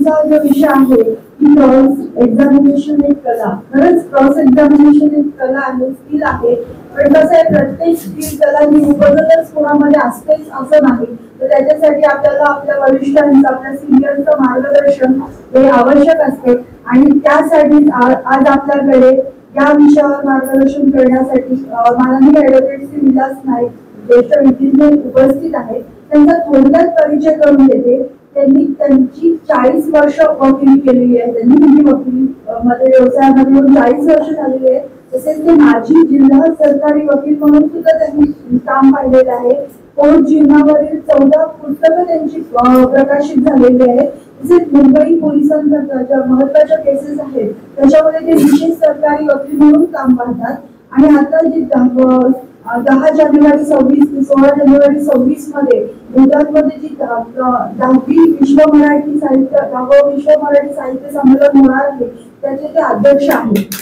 जो विषय आहे की क्रॉस एक्झामिनेशन एक कला, खरंच क्रॉस एक्झामिनेशन एक कला आहे, स्किल आहे. पण कसं आहे, प्रत्येक स्किल कला ही उपजतच कोणामध्ये असतेच असं नाही. तर त्याच्यासाठी आपल्याला आपल्या वरिष्ठांचं, आपल्या सिनियरचं मार्गदर्शन हे आवश्यक असते. आणि त्यासाठी आज आपल्याकडे या विषयावर मार्गदर्शन करण्यासाठी माननीय ॲडव्होकेट श्री विलास नाईक ज्येष्ठ विधिज्ञ उपस्थित आहेत. त्यांचा थोडक्यात परिचय करून देते. त्यांनी त्यांची 40 वर्ष वकिली केलेली आहे. त्यांनी म्हणजे वकिली मध्ये व्यवसायामध्ये 40 वर्ष झालेली आहेत. तसेच ते माजी जिल्हा सरकारी वकील म्हणून सुद्धा त्यांनी काम पाहिलेलं आहे. कोर्ट जीवनावरील 14 पुस्तकं त्यांची प्रकाशित झालेली आहेत. तसेच मुंबई पोलिसांच्या ज्या महत्वाच्या केसेस आहेत त्याच्यामध्ये ते विशेष सरकारी वकील म्हणून काम पाहतात. आणि आता जी 10 जानेवारी 16 जानेवारी 26 मध्ये गुजरातमध्ये जी 10वी विश्व मराठी साहित्य संमेलन होणार आहे त्याचे ते अध्यक्ष आहेत.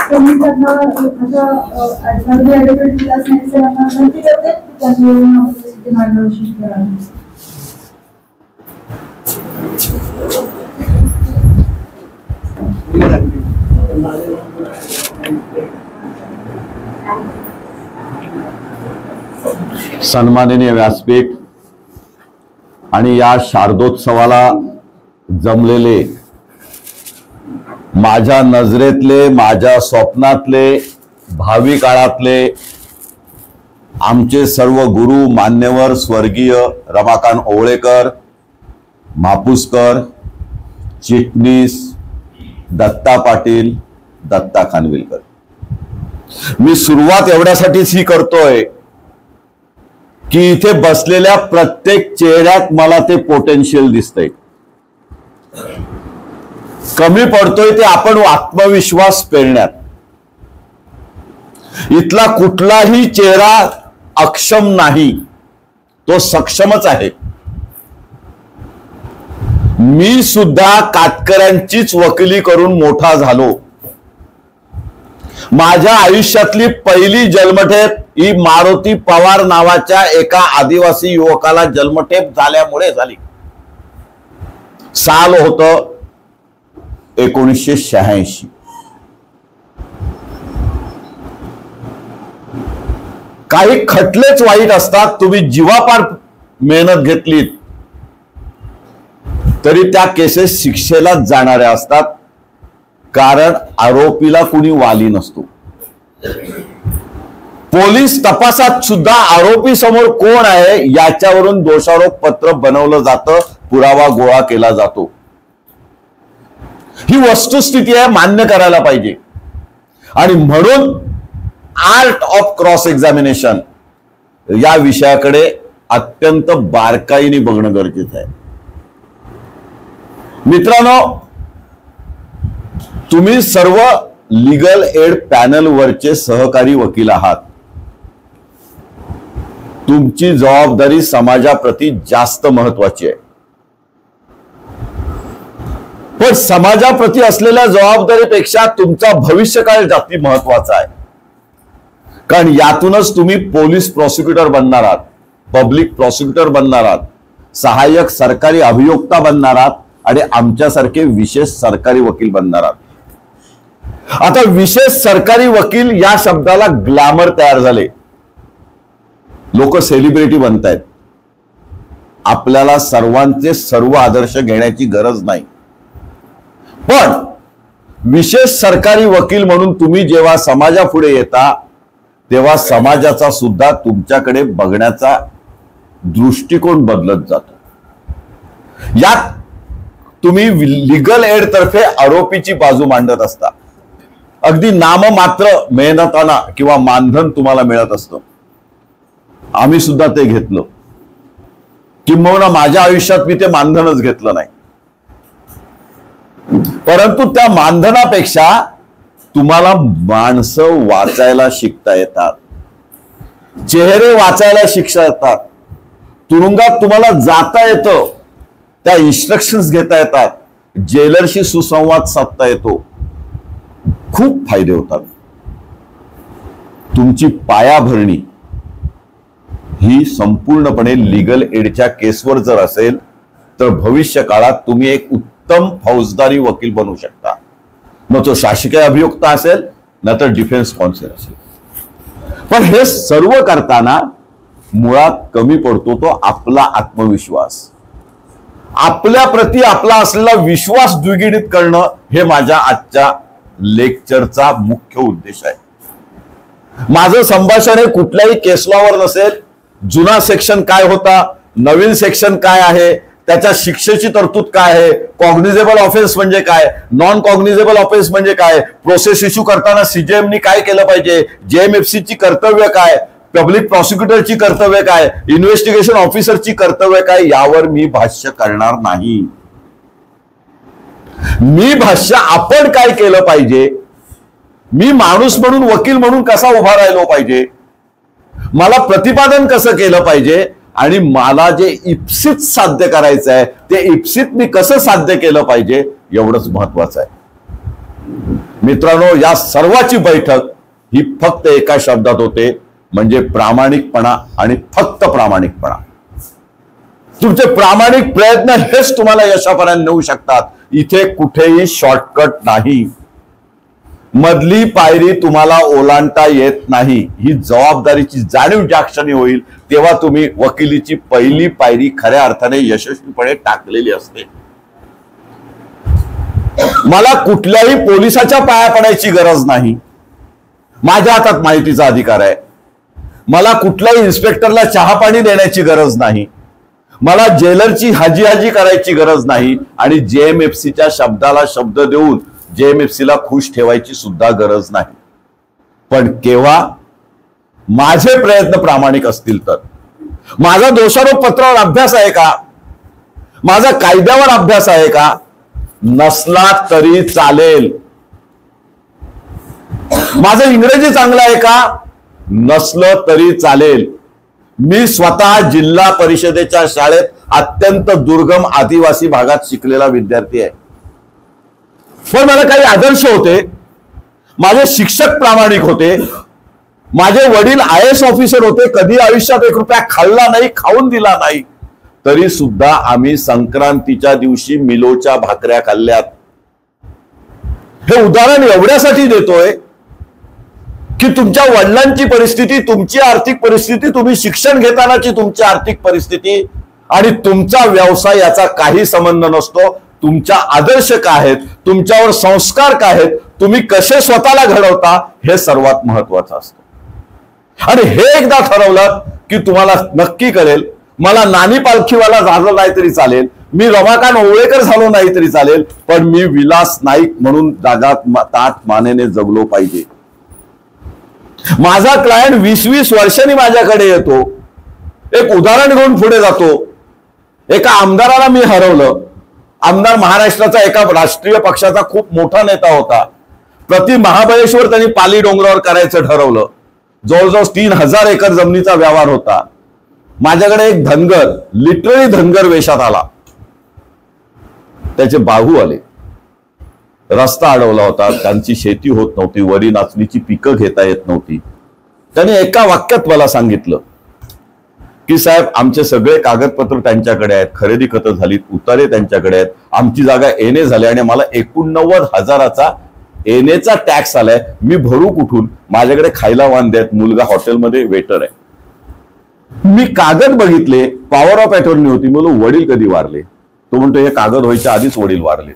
त्यांनी त्यांना ॲडव्होकेट विलास नाईक सरांना विनंती करते त्यांनी मार्गदर्शन करावे. सन्माननीय व्यासपीठ आणि या शारदोत्सवाला जमलेले माझ्या नजरेतले, माझ्या स्वप्नातले, भावी काळातले आमचे सर्व गुरु मान्यवर स्वर्गीय रमाकांत ओवळेकर, मापुसकर, चिटणीस दत्ता पाटील, दत्ता खानविलकर. मी सुरुवात एवढ्यासाठीच ही करतोय की इथे बसलेल्या प्रत्येक चेहऱ्यात मला ते पोटेन्शियल दिसतंय. कमी पडतोय ते आपण आत्मविश्वास पेरण्यात. इथला कुठलाही चेहरा अक्षम नाही, तो सक्षमच आहे. मी सुद्धा कातकऱ्यांचीच वकिली करून मोठा झालो. माझ्या आयुष्यातली पहिली जन्मठेप ही मारुती पवार नावाच्या एका आदिवासी युवकाला जन्मठेप झाल्यामुळे झाली. साल होतं 1986. काही खटलेच वाईट असतात. तुम्ही जीवापार मेहनत घेतलीत तरी त्या केसेस शिक्षेलाच जाणाऱ्या असतात, कारण आरोपीला कुणी वाली नसतो. पोलीस तपासात सुद्धा आरोपी समोर कोण आहे याच्यावरून दोषारोप पत्र बनवलं जातं, पुरावा गोळा केला जातो. ही वस्तुस्थिती आहे, मान्य करायला पाहिजे. आणि म्हणून आर्ट ऑफ क्रॉस एक्झामिनेशन या विषयाकडे अत्यंत बारकाईने बघणं गरजेचं आहे. मित्रांनो, तुम्ही सर्व लीगल एड पॅनल वरचे सहकारी वकील आहात. तुमची जबाबदारी समाजाप्रती जास्त महत्वाची आहे. पण समाजाप्रती असलेल्या जबाबदारीपेक्षा तुमचा भविष्यकाळ जास्ती महत्वाचा आहे. कारण यातूनच तुम्ही पोलीस प्रॉसिक्युटर बनणार आहात, पब्लिक प्रॉसिक्युटर बनणार आहात, सहाय्यक सरकारी अभियोक्ता बनणार आहात आणि आमच्यासारखे विशेष सरकारी वकील बनणार आहात. आता विशेष सरकारी वकील या शब्दाला ग्लॅमर तयार झाले. लोक सेलिब्रिटी बनतायत. आपल्याला सर्वांचे सर्व आदर्श घेण्याची गरज नाही. पण विशेष सरकारी वकील म्हणून तुम्ही जेव्हा समाजापुढे येता तेव्हा समाजाचा सुद्धा तुमच्याकडे बघण्याचा दृष्टिकोन बदलत जातो. यात तुम्ही लीगल एड तर्फे आरोपीची बाजू मांडत असता. अगदी नाममात्र मेहनताना किंवा मानधन तुम्हाला मिळत असतं. आम्ही सुद्धा ते घेतलं, किंबहुना माझ्या आयुष्यात मी ते मानधनच घेतलं नाही. परंतु त्या मानधनापेक्षा तुम्हाला माणसं वाचायला शिकता येतात, चेहरे वाचायला शिकता येतात, तुरुंगात तुम्हाला जाता येतं, त्या इन्स्ट्रक्शन्स घेता येतात, जेलरशी सुसंवाद साधता येतो. खूप फायदे होतात. तुमची पायाभरणी ही संपूर्णपणे लीगल एडच्या केसवर जर असेल तर भविष्य काळात तुम्ही एक उत्तम फौजदारी वकील बनू शकता. मग तो शासकीय अभियोक्ता असेल ना तर डिफेन्स कौन्सिल असेल. पण हे सर्व करताना मुळात कमी पडतो तो आपला आत्मविश्वास. आपल्या प्रती आपला असलेला विश्वास द्विगुणित करणं हे माझ्या आजच्या लेक्चरचा मुख्य उद्देश आहे. माझं संभाषण हे कुठल्याही केसलॉवर नसेल. जुना सेक्शन काय होता, नवीन सेक्शन काय आहे, त्याच्या शिक्षेची तरतूद काय आहे, कॉग्निझेबल ऑफेन्स म्हणजे काय, नॉन कॉग्निझेबल ऑफेन्स म्हणजे काय, प्रोसेस इश्यू करताना सीजेएमनी काय केलं पाहिजे, जेएमएफसीची कर्तव्य काय, पब्लिक प्रॉसिक्युटरची कर्तव्य काय, इन्व्हेस्टिगेशन ऑफिसरची कर्तव्य काय, यावर मी भाष्य करणार नाही. मी भाष्य आपण काय केलं पाहिजे, मी माणूस म्हणून वकील म्हणून कसा उभा राहिलो पाहिजे, मला प्रतिपादन कसं केलं पाहिजे आणि मला जे इप्सित साध्य करायचं आहे ते इप्सित मी कसं साध्य केलं पाहिजे एवढंच महत्वाचं आहे. मित्रांनो, या सर्वाची बैठक ही फक्त एका शब्दात होते, म्हणजे प्रामाणिकपणा आणि फक्त प्रामाणिकपणा. तुमचे प्रामाणिक प्रयत्न हेच तुम्हाला यशापर्यंत नेऊ शकतात. इथे कुठेही शॉर्टकट नाही. मधली पायरी तुम्हाला ओलांडता येत नाही. ही जबाबदारीची जाणीव ज्या क्षणी होईल तेव्हा तुम्ही वकिलीची पहिली पायरी खऱ्या अर्थाने यशस्वीपणे टाकलेली असते. मला कुठल्याही पोलिसाच्या पाया पडायची गरज नाही. माझ्या हातात माहितीचा अधिकार आहे. मला कुठल्याही इन्स्पेक्टरला चहा पाणी देण्याची गरज नाही. मला जेलरची हाजी करायची गरज नाही आणि जेएमएफसीच्या शब्दाला शब्द देऊन जेएमएफसीला खुश ठेवायची सुद्धा गरज नाही. पण केव्हा माझे प्रयत्न प्रामाणिक असतील तर. माझा दोषारोप पत्रावर अभ्यास आहे का, माझा कायद्यावर अभ्यास आहे का, नसला तरी चालेल. माझं इंग्रजी चांगलं आहे का, नसलं तरी चालेल. मी स्वतः जिल्हा परिषदेच्या शाळेत अत्यंत दुर्गम आदिवासी भागात शिकलेला विद्यार्थी आहे. पण मला काही आदर्श होते. माझे शिक्षक प्रामाणिक होते. माझे वडील IAS ऑफिसर होते. कधी आयुष्यात 1 रुपया खाल्ला नाही, खाऊन दिला नाही. तरी सुद्धा आम्ही संक्रांतीच्या दिवशी मिलोच्या भाकऱ्या खाल्ल्यात. हे उदाहरण एवढ्यासाठी देतोय की तुमच्या वडिलांची परिस्थिती, तुमची आर्थिक परिस्थिती, तुम्ही शिक्षण घेतानाची तुमची आर्थिक परिस्थिती आणि तुमचा व्यवसाय याचा काही संबंध नसतो. तुमच्या आदर्श काय आहेत, तुमच्यावर संस्कार काय आहेत, तुम्ही कसे स्वतःला घडवता हे सर्वात महत्वाचं असतं. आणि हे एकदा ठरवलं की तुम्हाला नक्की कळेल. मला नानी पालखीवाला झालं नाही तरी चालेल, मी रमाकांत ओवळेकर झालो नाही तरी चालेल, पण मी विलास नाईक म्हणून जगात ताठ मानेने जगलो पाहिजे. माझा क्लायंट 20-20 वर्षांनी माझ्याकडे येतो. एक उदाहरण घेऊन पुढे जातो. एका आमदाराला मी हरवलं. आमदार महाराष्ट्राचा एका राष्ट्रीय पक्षाचा खूप मोठा नेता होता. प्रति महाबळेश्वर त्यांनी पाली डोंगरावर करायचं ठरवलं. जवळजवळ 3000 एकर जमिनीचा व्यवहार होता. माझ्याकडे एक धनगर, लिटरली धनगर वेशात आला. त्याचे बाहू आले. रस्ता अडवला होता. त्यांची शेती होत नव्हती. वरी नाचणीची पिकं घेता येत नव्हती. त्याने एका वाक्यात मला सांगितलं की साहेब, आमचे सगळे कागदपत्र त्यांच्याकडे आहेत, खरेदी खतं झालीत, उतारे त्यांच्याकडे आहेत, आमची जागा एने झाली आणि मला 89,000चा एनेचा टॅक्स आलाय. मी भरू कुठून, माझ्याकडे खायला वांदे आहेत, मुलगा हॉटेलमध्ये वेटर आहे. मी कागद बघितले, पॉवर ऑफ अटॉर्नी होती. म्हणून वडील कधी वारले? तो म्हणतो हे कागद व्हायच्या आधीच वडील वारले.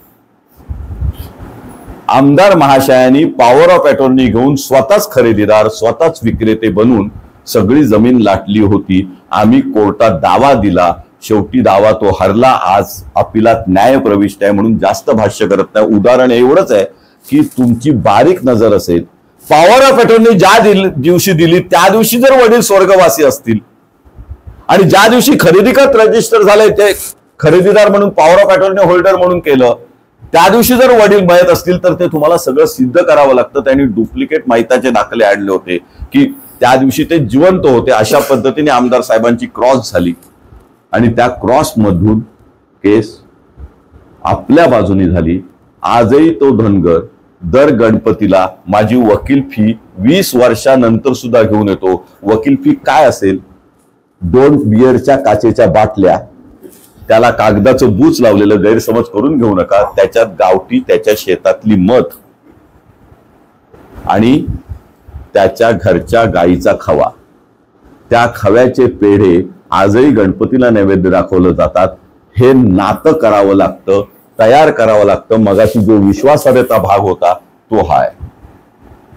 आमदार महाशयांनी पॉवर ऑफ अटॉर्नी घेऊन स्वतःच खरेदीदार, स्वतःच विक्रेते बनून सगळी जमीन लाटली होती. आम्ही कोर्टात दावा दिला. शेवटी दावा तो हरला. आज अपिलात न्याय प्रविष्ट आहे म्हणून जास्त भाष्य करत नाही. उदाहरण एवढंच आहे की तुमची बारीक नजर असेल. पॉवर ऑफ अटॉर्नी ज्या दिवशी दिली त्या दिवशी जर वडील स्वर्गवासी असतील आणि ज्या दिवशी खरेदी खत रजिस्टर झाले, ते खरेदीदार म्हणून पॉवर ऑफ अटॉर्नी होल्डर म्हणून केलं, त्या दिवशी जर वडील मयत असतील तर ते तुम्हाला सगळं सिद्ध करावं लागतं. त्यांनी डुप्लिकेट माहिताचे दाखले आणले होते की त्या दिवशी ते जिवंत होते. अशा पद्धतीने आमदार साहेबांची क्रॉस झाली आणि त्या क्रॉस मधून केस आपल्या बाजूने झाली. आजही तो धनगर दर गणपतीला माझी वकील फी 20 वर्षानंतर सुद्धा घेऊन येतो. वकील फी काय असेल? 2 बिअरच्या काचेच्या बाटल्या, त्याला कागदाचं बूच लावलेलं गैरसमज करून घेऊ नका. त्याच्यात गावठी त्याच्या शेतातली मध आणि त्याच्या घरच्या गाईचा खवा, त्या खव्याचे पेढे आजही गणपतीला नैवेद्य दाखवलं जातात. हे नातं करावं लागतं, तयार करावं लागतं. मगाशी जो विश्वासार्हता भाग होता तो हा आहे.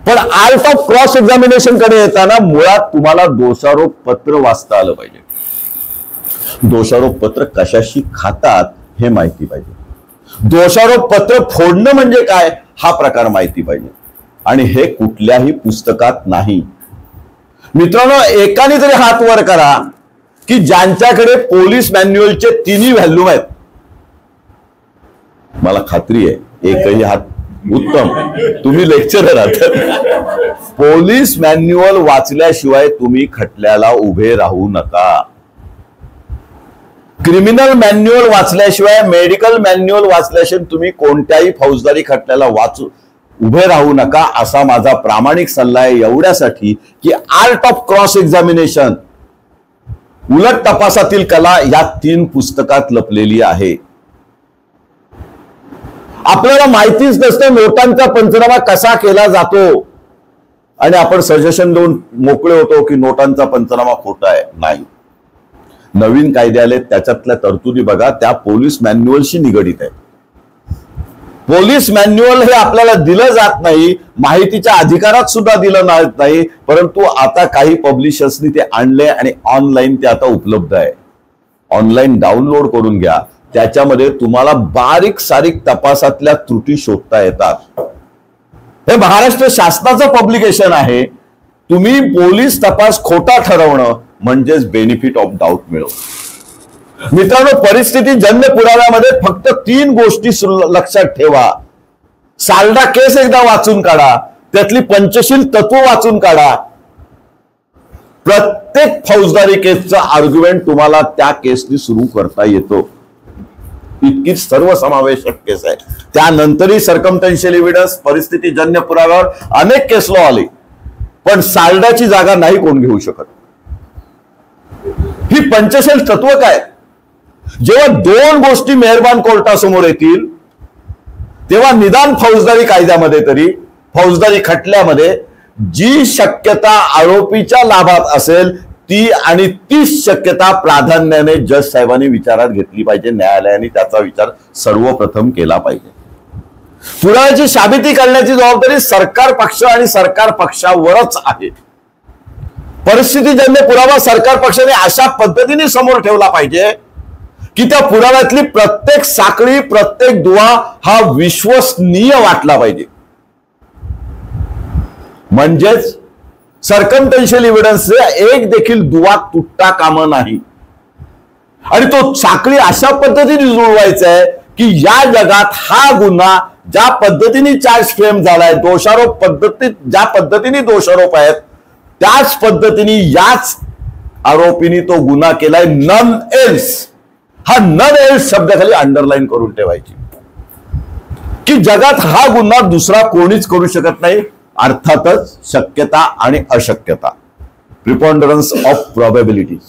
पण आर्ट ऑफ क्रॉस एक्झामिनेशन कडे येताना मुळात तुम्हाला दोषारोप पत्र वाचता आलं पाहिजे. दोषारोप पत्र कशाशी खातात हे माहिती पाहिजे. दोषारोप पत्र फोडणं म्हणजे काय हा प्रकार माहिती पाहिजे. आणि हे कुठल्याही पुस्तकात नाही. मित्रांनो, एकाने तरी हात वर करा की ज्यांच्याकडे पोलीस मॅन्युअलचे तिन्ही व्हॅल्यूम आहेत. मला खात्री आहे एकही हात. उत्तम, तुम्ही लेक्चरर आहात. पोलीस मॅन्युअल वाचल्याशिवाय तुम्ही खटल्याला उभे राहू नका. क्रिमिनल मॅन्युअल वाचल्याशिवाय, मेडिकल मॅन्युअल वाचल्याशिवाय तुम्ही कोणत्याही फौजदारी खटल्याला उभे राहू नका, असा माझा प्रामाणिक सल्ला आहे. एवढ्यासाठी की आर्ट ऑफ क्रॉस एक्झामिनेशन, उलट तपासातील कला, या 3 पुस्तकात लपलेली आहे. आपल्याला माहितीच नसतं नोटांचा पंचनामा कसा केला जातो आणि आपण सजेशन देऊन मोकळे होतो की नोटांचा पंचनामा खोटा आहे. नाही, नवीन कायदे आले त्याच्यातल्या तरतुदी बघा, त्या पोलीस मॅन्युअलशी निगडीत आहे. पोलीस मॅन्युअल हे आपल्याला दिलं जात नाही, माहितीच्या अधिकारात सुद्धा दिलं नाही, परंतु आता काही पब्लिशर्सनी ते आणले आणि ऑनलाईन ते आता उपलब्ध आहे. ऑनलाईन डाउनलोड करून घ्या. त्याच्यामध्ये तुम्हाला बारीक सारीक तपासातल्या त्रुटी शोधता येतात. हे महाराष्ट्र शासनाचं पब्लिकेशन आहे. तुम्ही पोलीस तपास खोटा ठरवणं म्हणजेच बेनिफिट ऑफ डाऊट मिळव. मित्रांनो, परिस्थितीजन्य पुराव्यामध्ये फक्त 3 गोष्टी लक्षात ठेवा. साल्डा केस एकदा वाचून काढा, त्यातली पंचशील तत्व वाचून काढा. प्रत्येक फौजदारी केसचा आर्ग्युमेंट तुम्हाला त्या केसनी सुरू करता येतो. इतकी सर्वसमावेशक केस आहे. त्यानंतरही सर्कमस्टन्शियल एव्हिडन्स, परिस्थितीजन्य पुराव्यावर अनेक केस लॉ आले, पण साल्डाची जागा नाही कोण घेऊ शकत. ही पंचशील तत्व काय? जेव्हा 2 गोष्टी मेहरबान कोर्टासमोर येतील तेव्हा निदान फौजदारी कायद्यामध्ये तरी, फौजदारी खटल्यामध्ये जी शक्यता आरोपीच्या लाभात असेल ती आणि तीच शक्यता प्राधान्याने जज साहेबांनी विचारात घेतली पाहिजे. न्यायालयाने त्याचा विचार सर्वप्रथम केला पाहिजे. पुराव्याची साबिती करण्याची जबाबदारी सरकार पक्ष आणि सरकार पक्षावरच आहे. परिस्थितीजन्य पुरावा सरकार पक्षाने अशा पद्धतीने समोर ठेवला पाहिजे की त्या पुराव्यातली प्रत्येक साखळी, प्रत्येक दुवा हा विश्वसनीय वाटला पाहिजे. म्हणजेच सर्कमस्टन्शियल एव्हिडन्स एक देखील दुवा तुटता कामा नाही. आणि तो साखळी अशा पद्धतीने जुळवायचा आहे की या जगात हा गुन्हा ज्या पद्धतीने चार्ज फ्रेम झालाय, दोषारोप पद्धतीत ज्या पद्धतीने दोषारोप आहेत, त्याच पद्धतीने याच आरोपीने तो गुन्हा केलाय. नन एल्स, हा नन एल्स शब्दाखाली अंडरलाईन करून ठेवायची की जगात हा गुन्हा दुसरा कोणीच करू शकत नाही. अर्थातच शक्यता आणि अशक्यता, प्रिपॉन्डरन्स ऑफ प्रोबॅबिलिटीज,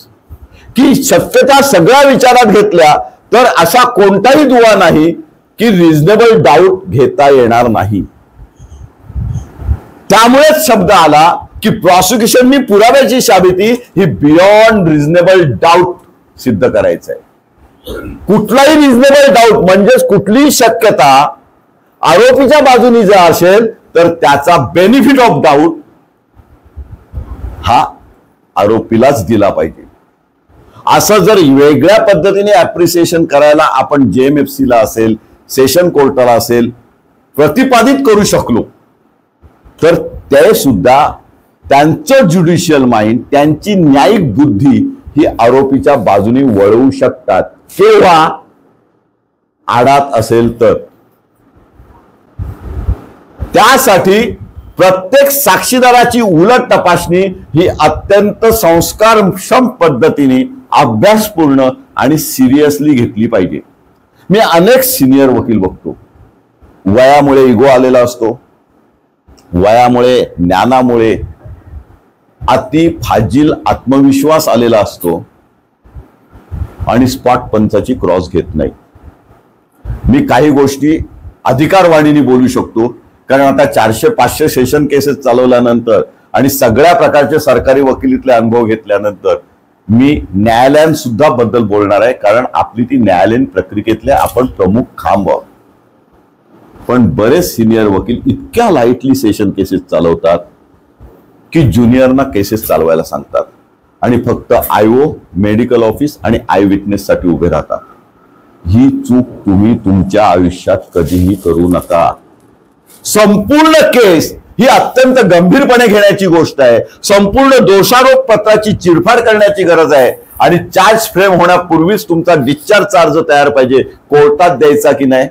की शक्यता सगळ्या विचारात घेतल्या तर असा कोणताही दुवा नाही की रिझनेबल डाऊट घेता येणार नाही. त्यामुळेच शब्द आला की प्रॉसिक्युशननी पुराव्याची साबिती ही बियॉन्ड रिझनेबल डाऊट सिद्ध करायचं आहे. कुठलाही रिझनेबल डाऊट म्हणजेच कुठलीही शक्यता आरोपीच्या बाजूनी जर असेल तर त्याचा बेनिफिट ऑफ डाऊट हा आरोपीलाच दिला पाहिजे. असं जर वेगळ्या पद्धतीने ऍप्रिसिएशन करायला आपण JMFC ला असेल, सेशन कोर्टाला असेल प्रतिपादित करू शकलो तर ते सुद्धा त्यांचं ज्युडिशियल माइंड, त्यांची न्यायिक बुद्धी ही आरोपीच्या बाजूने वळवू शकतात. केव्हा? आडात असेल तर. त्यासाठी प्रत्येक साक्षीदाराची उलट तपासणी ही अत्यंत संस्कारक्षम पद्धतीने, अभ्यासपूर्ण आणि सिरियसली घेतली पाहिजे. मी अनेक सिनियर वकील बघतो, वयामुळे इगो आलेला असतो, वयामुळे, ज्ञानामुळे अति फाजील आत्मविश्वास आलेला असतो आणि स्पॉट पंचाची क्रॉस घेत नाही. मी काही गोष्टी अधिकारवाणीने बोलू शकतो, कारण आता 400-500 सेशन केसेस चालवल्यानंतर आणि सगळ्या प्रकारचे सरकारी वकिलीतले अनुभव घेतल्यानंतर मी न्यायालयांसुद्धा बद्दल बोलणार आहे, कारण आपली ती न्यायालयीन प्रक्रियेतले आपण प्रमुख खांब आहोत. पण बरेच सिनियर वकील इतक्या लाईटली सेशन केसेस चालवतात की ज्युनियरना केसेस चालवायला सांगतात आणि फक्त आयओ, मेडिकल ऑफिस आणि आय विटनेस साठी उभे राहतात. ही चूक तुम्ही तुमच्या आयुष्यात कधीही करू नका. संपूर्ण केस ही अत्यंत गंभीरपणे घेण्याची गोष्ट आहे. संपूर्ण दोषारोप पत्राची चिरफाड करण्याची गरज आहे आणि चार्ज फ्रेम होण्यापूर्वीच तुमचा डिस्चार्ज अर्ज तयार पाहिजे. कोर्टात द्यायचा की नाही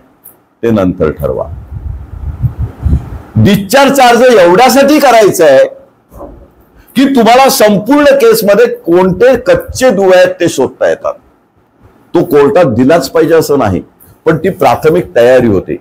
ते नंतर ठरवा. डिस्चार्ज अर्ज एवढ्यासाठी करायचा आहे की तुम्हाला संपूर्ण केसमध्ये कोणते कच्चे दुवे आहेत ते शोधता येतात. तो कोर्टात दिलाच पाहिजे असं नाही, पण ती प्राथमिक तयारी होते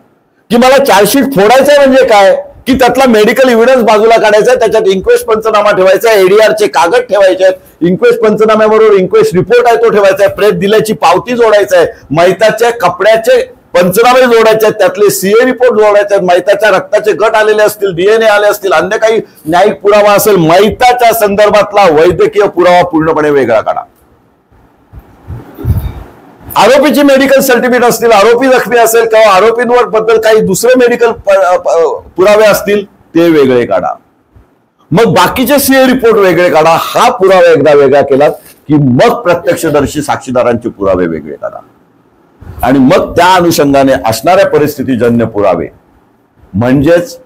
की मला चार्जशीट फोडायचं म्हणजे काय, की त्यातला मेडिकल एव्हिडन्स बाजूला काढायचा, त्याच्यात इन्क्वेस्ट पंचनामा ठेवायचा, एडीआरचे कागद ठेवायचे आहेत, इन्क्वेस्ट पंचनाम्याबरोबर इन्क्वेस्ट रिपोर्ट आहे तो ठेवायचा आहे, प्रेत दिल्याची पावती जोडायचा आहे, मैताच्या कपड्याचे पंचनामे जोडायचे आहेत, त्यातले सीए रिपोर्ट जोडायचे आहेत, मैताच्या रक्ताचे गट आलेले असतील, डीएनए आले असतील, अन्य काही न्यायिक पुरावा असेल, मैताच्या संदर्भातला वैद्यकीय पुरावा पूर्णपणे वेगळा काढा. आरोपीची मेडिकल सर्टिफिकेट असतील, आरोपी जखमी असेल किंवा आरोपींवर बद्दल काही दुसरे मेडिकल पुरावे असतील ते वेगळे काढा. मग बाकीचे सीए रिपोर्ट वेगळे काढा. हा पुरावा एकदा वेगळा केलात की मग प्रत्यक्षदर्शी साक्षीदारांचे पुरावे वेगळे काढा आणि मग त्या अनुषंगाने असणाऱ्या परिस्थितीजन्य पुरावे म्हणजेच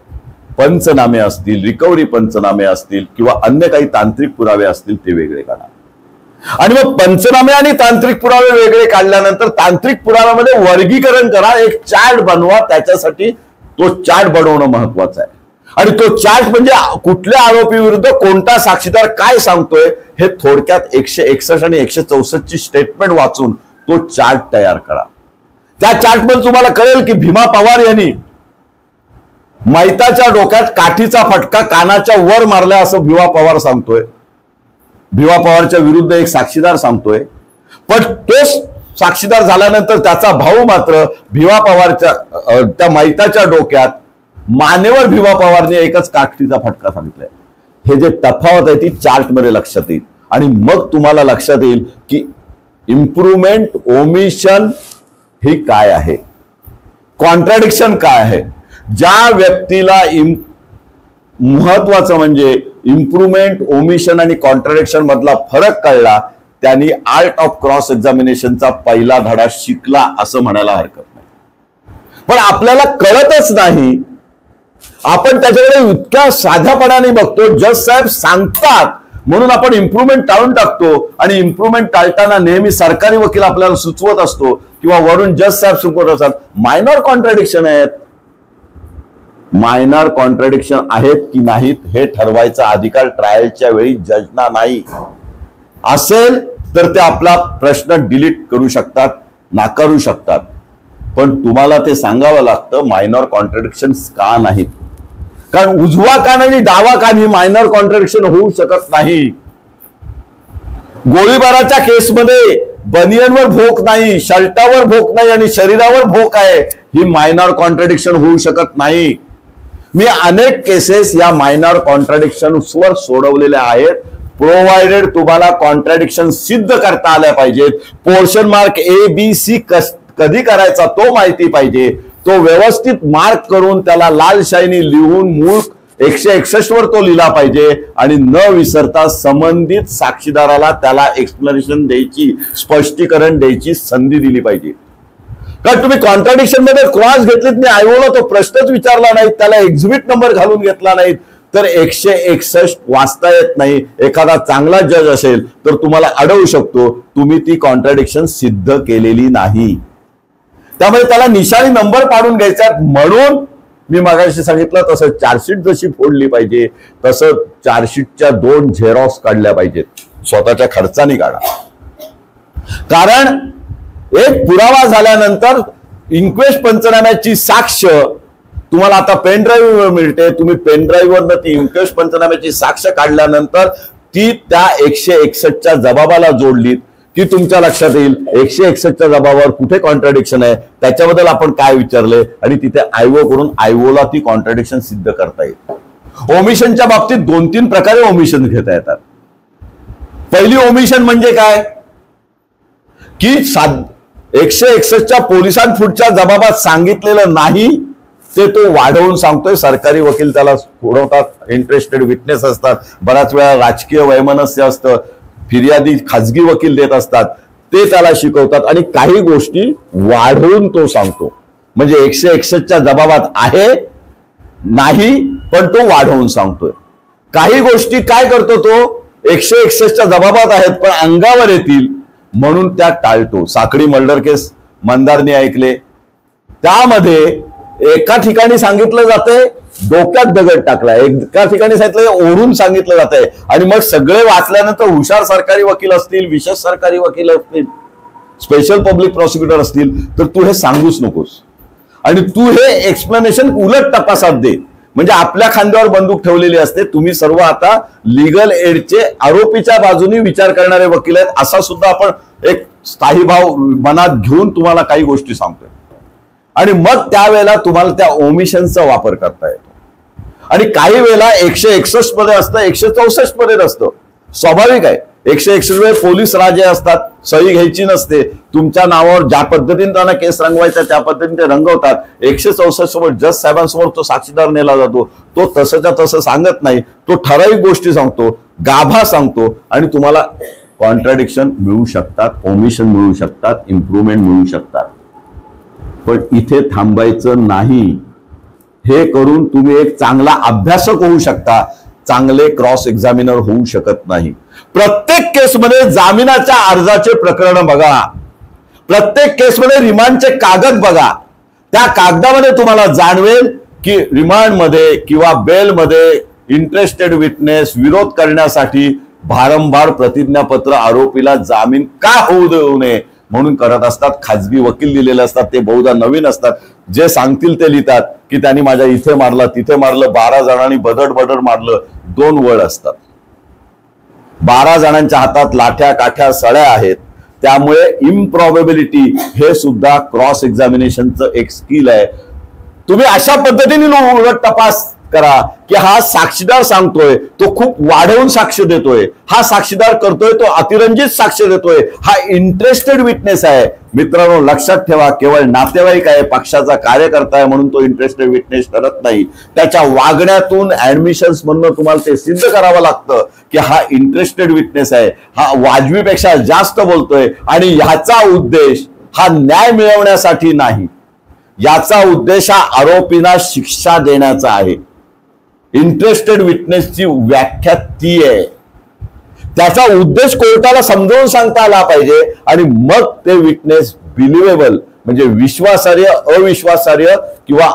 पंचनामे असतील, रिकव्हरी पंचनामे असतील किंवा अन्य काही तांत्रिक पुरावे असतील ते वेगळे काढा. आणि मग पंचनामे आणि तांत्रिक पुरावे वेगळे काढल्यानंतर तांत्रिक पुराव्यामध्ये वर्गीकरण करा, एक चार्ट बनवा. त्याच्यासाठी तो चार्ट बनवणं महत्वाचं आहे आणि तो चार्ट म्हणजे कुठल्या आरोपी विरुद्ध कोणता साक्षीदार काय सांगतोय हे थोडक्यात 161 आणि 164 ची स्टेटमेंट वाचून तो चार्ट तयार करा. त्या चार्टमध्ये तुम्हाला कळेल की भीमा पवार यांनी मैताच्या डोक्यात काठीचा फटका कानाच्या वर मारला असं भीमा पवार सांगतोय. भीमा पवारच्या विरुद्ध एक साक्षीदार सांगतोय, पण तोच साक्षीदार झाल्यानंतर त्याचा भाऊ मात्र भीमा पवारच्या त्या मैताच्या डोक्यात मानेवर भीमा पवारने एकच काठीचा फटका सांगितलाय. हे जे तफावत आहे ती चार्टमध्ये लक्षात येईल आणि मग तुम्हाला लक्षात येईल की इम्प्रुव्हमेंट ओमिशन ही काय आहे, कॉन्ट्राडिक्शन काय आहे. ज्या व्यक्तीला महत्वाचं म्हणजे इम्प्रुव्हमेंट, ओमिशन आणि कॉन्ट्राडिक्शन मधला फरक कळला त्यांनी आर्ट ऑफ क्रॉस एक्झामिनेशनचा पहिला धडा शिकला असं म्हणायला हरकत नाही. पण आपल्याला कळतच नाही, आपण त्याच्याकडे इतक्या साध्यापणाने बघतो. जज साहेब सांगतात म्हणून आपण इम्प्रुव्हमेंट टाळून टाकतो आणि इम्प्रुव्हमेंट टाळताना नेहमी सरकारी वकील आपल्याला सुचवत असतो किंवा वरून जज साहेब सुचवत असतात. मायनॉर कॉन्ट्राडिक्शन आहेत. मायनर कॉन्ट्राडिक्शन आहेत की नाहीत हे ठरवायचा अधिकार ट्रायलच्या वेळी जजना नाही. असेल तर ते आपला प्रश्न डिलीट करू शकतात, नाकारू शकतात, पण तुम्हाला ते सांगावं लागतं मायनर कॉन्ट्राडिक्शन का नाहीत. कारण उजवा कान आणि डावा कान ही मायनर कॉन्ट्राडिक्शन होऊ शकत नाही. गोळीबाराच्या केसमध्ये बनियनवर भोक नाही, शर्टावर भोक नाही आणि शरीरावर भोक आहे, ही मायनर कॉन्ट्राडिक्शन होऊ शकत नाही. मी अनेक केसेस या मायनर कॉन्ट्राडिक्शन्सवर सोडवलेल्या आहेत. प्रोव्हाइडेड तुम्हाला कॉन्ट्राडिक्शन सिद्ध करता आल्या पाहिजेत. पोर्शन मार्क ABC कधी करायचा तो माहिती पाहिजे. तो व्यवस्थित मार्क करून त्याला लाल शाईनी लिहून मूळ 161 वर तो लिहिला पाहिजे आणि न विसरता संबंधित साक्षीदाराला त्याला एक्सप्लेनेशन द्यायची, स्पष्टीकरण द्यायची संधी दिली पाहिजे. कारण तुम्ही कॉन्ट्राडिक्शन मध्ये क्रॉस घेतलीत, मी आयोला तो प्रश्नच विचारला नाही, त्याला एक्झिबिट नंबर घालून घेतला नाही, तर 161 वाचता येत नाही. एखादा चांगला जज असेल तर तुम्हाला अडवू शकतो, तुम्ही ती कॉन्ट्राडिक्शन सिद्ध केलेली नाही. त्यामुळे त्याला निशाणी नंबर पाडून घ्यायचा. म्हणून मी मागाशी सांगितलं तसं चार्जशीट जशी फोडली पाहिजे तसं चार्जशीटच्या 2 झेरॉक्स काढल्या पाहिजेत. स्वतःच्या खर्चाने काढा. कारण एक पुरावा झाल्यानंतर इन्क्वेस्ट पंचनाम्याची साक्ष तुम्हाला आता पेन ड्राईव्हवर मिळते. तुम्ही पेन ड्राईव्हवरनं ती इन्क्वेस्ट पंचनाम्याची साक्ष काढल्यानंतर ती त्या 161च्या जबाबाला जोडलीत की तुमच्या लक्षात येईल 161च्या जबाबावर कुठे कॉन्ट्राडिक्शन आहे, त्याच्याबद्दल आपण काय विचारले आणि तिथे आयओ करून आयओला ती कॉन्ट्राडिक्शन सिद्ध करता येईल। ओमिशनच्या बाबतीत 2-3 प्रकारे ओमिशन घेता येतात। पहिली ओमिशन म्हणजे काय की 161च्या पोलिसांपुढच्या जबाबात सांगितलेलं नाही ते तो वाढवून सांगतोय। सरकारी वकील त्याला सोडवतात, इंटरेस्टेड विटनेस असतात, बऱ्याच वेळा राजकीय वैमनस्य असतं, फिर्यादी खाजगी वकील देत असतात, ते त्याला शिकवतात आणि काही गोष्टी वाढवून तो सांगतो। म्हणजे 161च्या जबाबात आहे नाही पण तो वाढवून सांगतोय। काही गोष्टी काय करतो तो 161च्या जबाबात आहेत पण अंगावर येतील म्हणून त्या टाळतो। साखळी मर्डर केस मंदारने ऐकले, त्यामध्ये एका ठिकाणी सांगितलं जातंय डोक्यात दगड टाकलाय, एका ठिकाणी सांगितलं ओढून सांगितलं जातंय आणि मग सगळे वाचल्यानंतर हुशार सरकारी वकील असतील, विशेष सरकारी वकील असतील, स्पेशल पब्लिक प्रॉसिक्युटर असतील तर तू हे सांगूच नकोस आणि तू हे एक्सप्लेनेशन उलट तपासात दे। म्हणजे आपल्या खांद्यावर बंदूक ठेवलेली असते, तुम्ही सर्व आता लीगल एडचे आरोपीच्या बाजूने विचार करणारे वकील आहेत असा सुद्धा आपण एक स्थायी भाव मनात घेऊन तुम्हाला काही गोष्टी सांगतोय आणि मग त्यावेळेला तुम्हाला त्या ओमिशनचा वापर करता येतो। आणि काही वेळेला 161 मध्ये असतं, 164 मध्ये असतं, स्वाभाविक आहे। 161 वेळ पोलीस राजे असतात, सही घ्यायची नसते, तुमच्या नावावर ज्या पद्धतीने त्यांना केस रंगवायचा त्या पद्धतीने ते रंगवतात। 164 समोर जज साहेबांसमोर तो साक्षीदार नेला जातो, तो तसंच्या तसं सांगत नाही, तो ठराविक गोष्टी सांगतो, गाभा सांगतो आणि तुम्हाला कॉन्ट्राडिक्शन मिळू शकतात, ओमिशन मिळू शकतात, इम्प्रूव्हमेंट मिळू शकतात। पण इथे थांबायचं नाही, हे करून तुम्ही एक चांगला अभ्यासक होऊ शकता, चांगले क्रॉस एक्झामिनर होऊ शकत नाही। प्रत्येक केसमध्ये जामिनाच्या अर्जाचे प्रकरण बघा, प्रत्येक केसमध्ये रिमांडचे कागद बघा, त्या कागदामध्ये तुम्हाला जाणवेल की रिमांडमध्ये किंवा बेलमध्ये इंटरेस्टेड विटनेस विरोध करण्यासाठी भारंभार प्रतिज्ञापत्र आरोपीला जामीन का होऊ देऊ नये म्हणून करत असतात। खाजगी वकील दिलेले असतात, ते बहुधा नवीन असतात, जे सांगतील ते लिहितात की त्यांनी माझ्या इथे मारलं तिथे मारलं, 12 जणांनी बदड बदड मारलं, 2 वळ असतात, 12 जणांच्या हातात लाठ्या काठ्या सळ्या आहेत, त्यामुळे इम्प्रॉबेबिलिटी हे सुद्धा क्रॉस एक्झामिनेशनचं एक स्किल आहे। तुम्ही अशा पद्धतीने उलट तपास करा की हा साक्षीदार सांगतोय तो खूप वाढवून साक्ष देतोय, हा साक्षीदार करतोय तो अतिरंजित साक्ष देतोय, हा इंटरेस्टेड विटनेस आहे। मित्रांनो लक्षात ठेवा, केवळ नातेवाईक आहे, पक्षाचा कार्यकर्ता आहे म्हणून तो इंटरेस्टेड विटनेस ठरत नाही, त्याच्या वागण्यातून ऍडमिशन्स म्हणून तुम्हाला ते सिद्ध करावं लागतं की हा इंटरेस्टेड विटनेस आहे, हा वाजवीपेक्षा जास्त बोलतोय आणि ह्याचा उद्देश हा न्याय मिळवण्यासाठी नाही, याचा उद्देश हा आरोपींना शिक्षा देण्याचा आहे। इंटरेस्टेड विटनेसची व्याख्या ती आहे, त्याचा उद्देश कोर्टाला समजावून सांगता आला पाहिजे आणि मग ते विटनेस बिलिव्हेबल म्हणजे विश्वासार्ह, अविश्वासार्ह किंवा